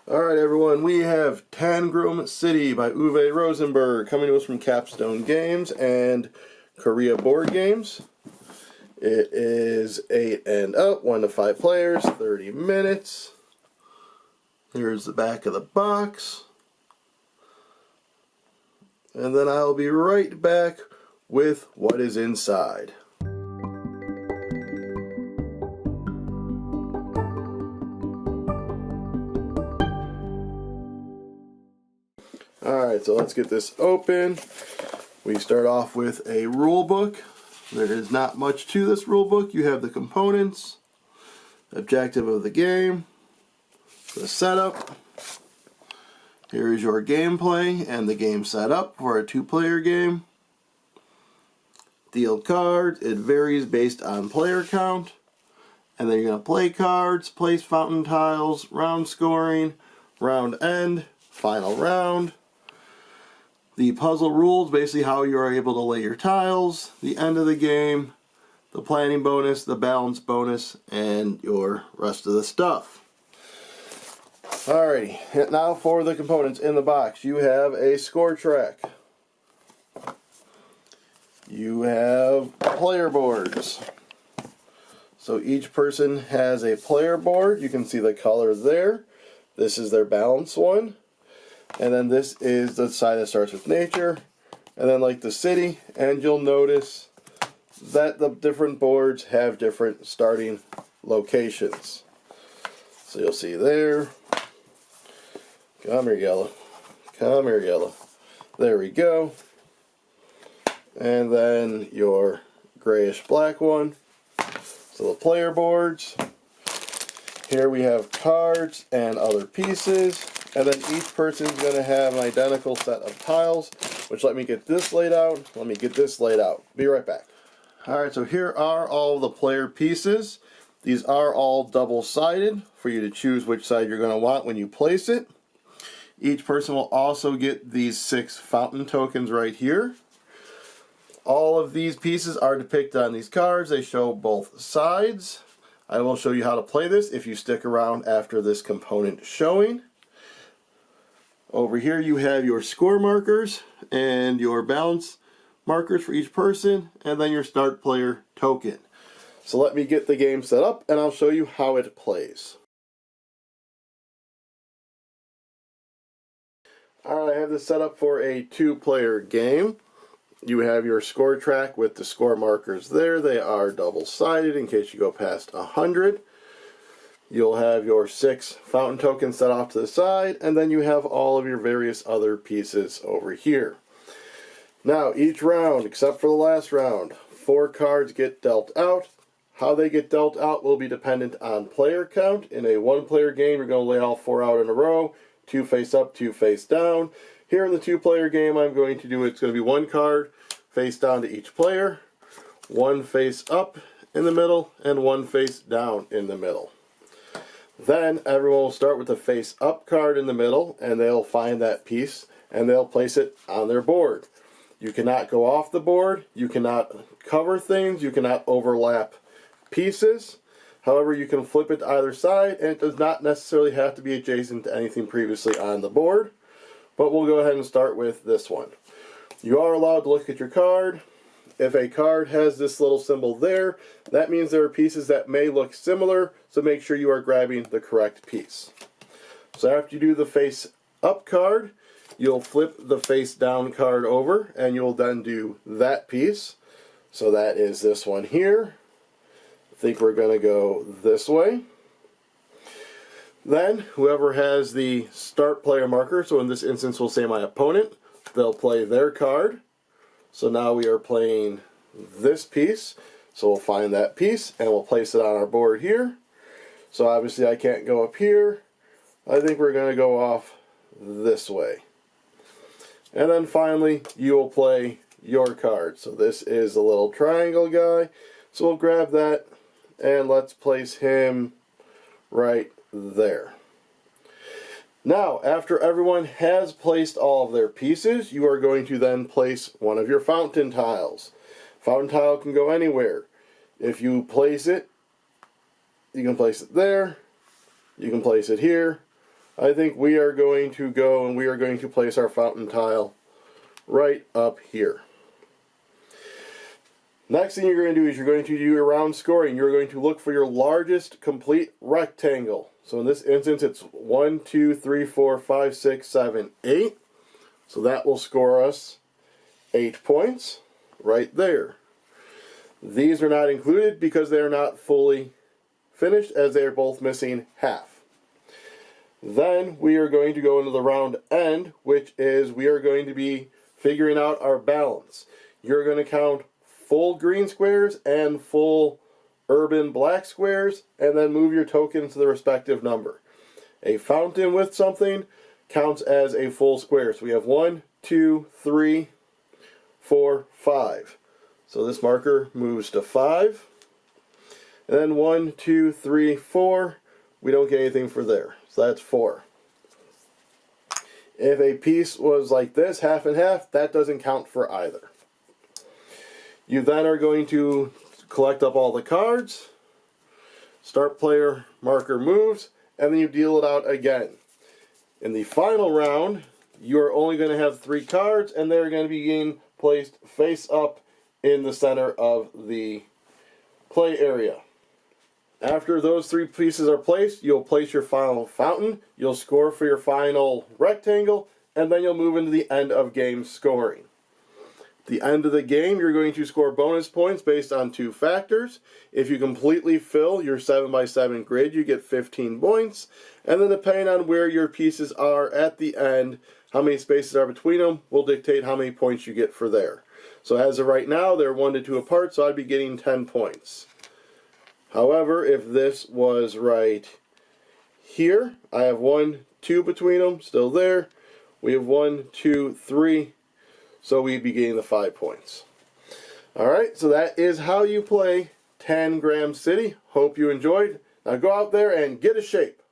Alright everyone, we have Tangram City by Uwe Rosenberg coming to us from Capstone Games and Korea Board Games. It is 8 and up, 1 to 5 players, 30 minutes. Here's the back of the box. And then I'll be right back with what is inside. Alright, so let's get this open. We start off with a rule book. There is not much to this rule book. You have the components, the objective of the game, the setup. Here is your gameplay and the game setup for a 2-player game. Deal cards. It varies based on player count. And then you're going to play cards, place fountain tiles, round scoring, round end, final round. The puzzle rules, basically how you are able to lay your tiles, the end of the game, the planning bonus, the balance bonus, and your rest of the stuff. Alrighty, now for the components in the box. You have a score track. You have player boards. So each person has a player board. You can see the color there. This is their balance one. And then this is the side that starts with nature, and then like the city, and you'll notice that the different boards have different starting locations. So you'll see there, come here yellow, come here yellow, there we go, and then your grayish black one. So the player boards, here we have cards and other pieces. And then each person's going to have an identical set of tiles, which let me get this laid out. Let me get this laid out. Be right back. Alright, so here are all the player pieces. These are all double-sided for you to choose which side you're going to want when you place it. Each person will also get these 6 fountain tokens right here. All of these pieces are depicted on these cards. They show both sides. I will show you how to play this if you stick around after this component showing. Over here you have your score markers and your balance markers for each person, and then your start player token. So let me get the game set up and I'll show you how it plays. Alright, I have this set up for a 2-player game. You have your score track with the score markers there. They are double-sided in case you go past 100. You'll have your 6 fountain tokens set off to the side, and then you have all of your various other pieces over here. Now, each round, except for the last round, 4 cards get dealt out. How they get dealt out will be dependent on player count. In a 1-player game, you're going to lay all 4 out in a row, 2 face up, 2 face down. Here in the 2-player game, it's going to be 1 card face down to each player, 1 face up in the middle, and 1 face down in the middle. Then everyone will start with the face up card in the middle, and they'll find that piece and they'll place it on their board. You cannot go off the board, you cannot cover things, you cannot overlap pieces. However, you can flip it to either side, and it does not necessarily have to be adjacent to anything previously on the board. But we'll go ahead and start with this one. You are allowed to look at your card. If a card has this little symbol there, that means there are pieces that may look similar, so make sure you are grabbing the correct piece. So after you do the face up card, you'll flip the face down card over, and you'll then do that piece. So that is this one here. I think we're going to go this way. Then, whoever has the start player marker, so in this instance we'll say my opponent, they'll play their card. So now we are playing this piece. So we'll find that piece and we'll place it on our board here. So obviously I can't go up here. I think we're going to go off this way. And then finally you will play your card. So this is the little triangle guy. So we'll grab that and let's place him right there. Now, after everyone has placed all of their pieces, you are going to then place one of your fountain tiles. Fountain tile can go anywhere. If you place it, you can place it there, you can place it here, I think we are going to go and we are going to place our fountain tile right up here. Next thing you're going to do is you're going to do your round scoring. You're going to look for your largest complete rectangle. So in this instance, it's 1, 2, 3, 4, 5, 6, 7, 8. So that will score us 8 points right there. These are not included because they are not fully finished, as they are both missing half. Then we are going to go into the round end, which is we are going to be figuring out our balance. You're going to count full green squares and full urban black squares, and then move your tokens to the respective number. A fountain with something counts as a full square. So we have 1, 2, 3, 4, 5. So this marker moves to 5. And then 1, 2, 3, 4. We don't get anything for there. So that's 4. If a piece was like this, half and half, that doesn't count for either. You then are going to collect up all the cards. Start player marker moves, and then you deal it out again. In the final round, you are only going to have 3 cards, and they're going to be being placed face up in the center of the play area. After those 3 pieces are placed, you'll place your final fountain, you'll score for your final rectangle, and then you'll move into the end of game scoring. At the end of the game, you're going to score bonus points based on 2 factors. If you completely fill your 7x7 grid, you get 15 points. And then depending on where your pieces are at the end, how many spaces are between them, will dictate how many points you get for there. So as of right now, they're 1 to 2 apart, so I'd be getting 10 points. However, if this was right here, I have 1, 2 between them, still there. We have 1, 2, 3. So we'd be getting the 5 points. Alright, so that is how you play Tangram City. Hope you enjoyed. Now go out there and get a shape.